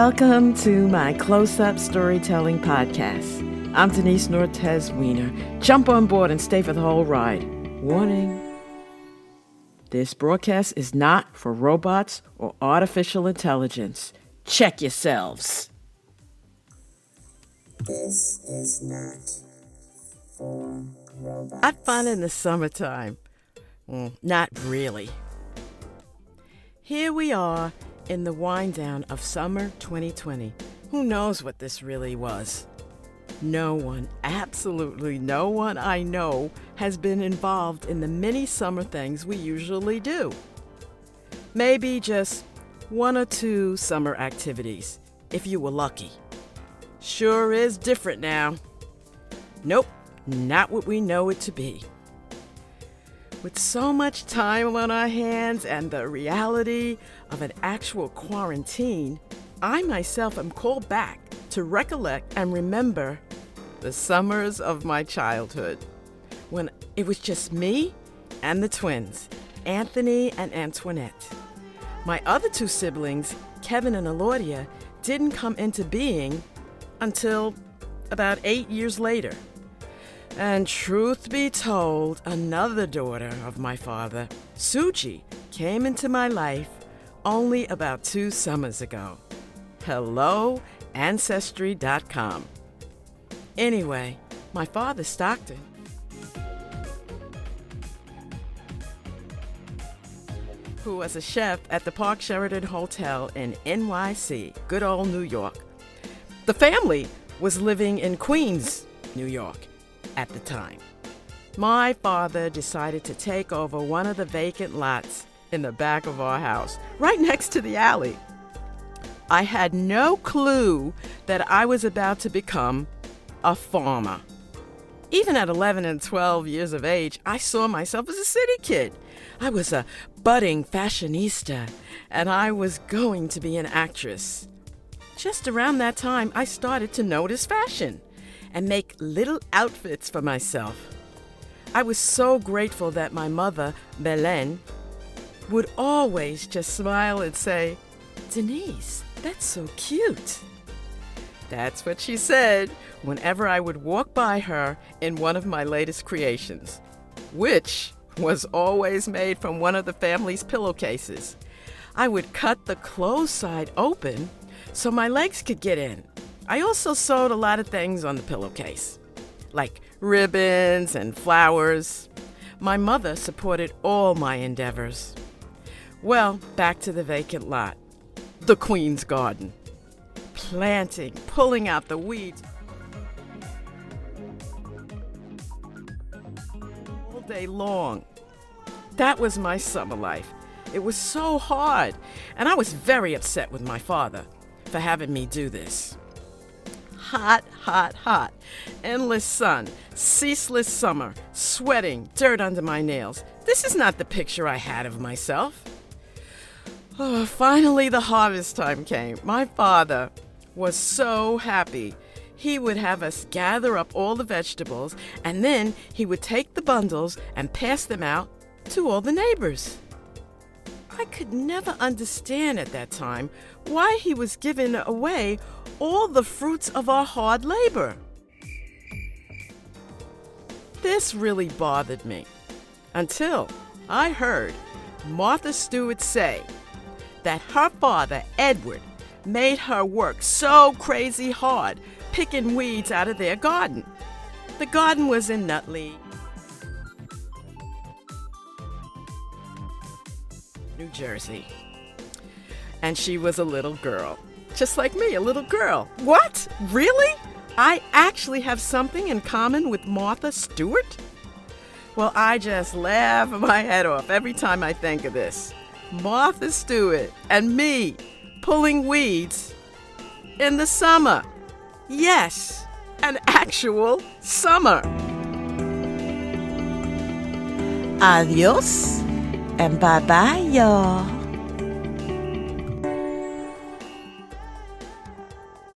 Welcome to my close-up storytelling podcast. I'm Denice Nortez Wiener. Jump on board and stay for the whole ride. Warning: this broadcast is not for robots or artificial intelligence. Check yourselves. This is not for robots. Not fun in the summertime. Not really. Here we are in the wind down of summer 2020. Who knows what this really was? No one, absolutely no one I know has been involved in the many summer things we usually do. Maybe just one or two summer activities, if you were lucky. Sure is different now. Nope, not what we know it to be. With so much time on our hands and the reality of an actual quarantine, I myself am called back to recollect and remember the summers of my childhood, when it was just me and the twins, Anthony and Antoinette. My other two siblings, Kevin and Elodia, didn't come into being until about 8 years later. And truth be told, another daughter of my father, Suji, came into my life only about 2 summers ago. Hello, Ancestry.com. Anyway, my father, Stockton, who was a chef at the Park Sheraton Hotel in NYC, good old New York. The family was living in Queens, New York, at the time. My father decided to take over one of the vacant lots in the back of our house, right next to the alley. I had no clue that I was about to become a farmer. Even at 11 and 12 years of age, I saw myself as a city kid. I was a budding fashionista, and I was going to be an actress. Just around that time, I started to notice fashion and make little outfits for myself. I was so grateful that my mother, Belen, would always just smile and say, "Denice, that's so cute." That's what she said whenever I would walk by her in one of my latest creations, which was always made from one of the family's pillowcases. I would cut the closed side open so my legs could get in. I also sewed a lot of things on the pillowcase, like ribbons and flowers. My mother supported all my endeavors. Well, back to the vacant lot, the Queen's Garden. Planting, pulling out the weeds all day long. That was my summer life. It was so hard, and I was very upset with my father for having me do this. Hot, hot, hot. Endless sun, ceaseless summer, sweating, dirt under my nails. This is not the picture I had of myself. Oh, finally, the harvest time came. My father was so happy. He would have us gather up all the vegetables, and then he would take the bundles and pass them out to all the neighbors. I could never understand at that time why he was giving away all the fruits of our hard labor. This really bothered me until I heard Martha Stewart say that her father, Edward, made her work so crazy hard picking weeds out of their garden. The garden was in Nutley, New Jersey. And she was a little girl. Just like me, a little girl. What? Really? I actually have something in common with Martha Stewart? Well, I just laugh my head off every time I think of this. Martha Stewart and me pulling weeds in the summer. Yes, an actual summer. Adios and bye-bye, y'all.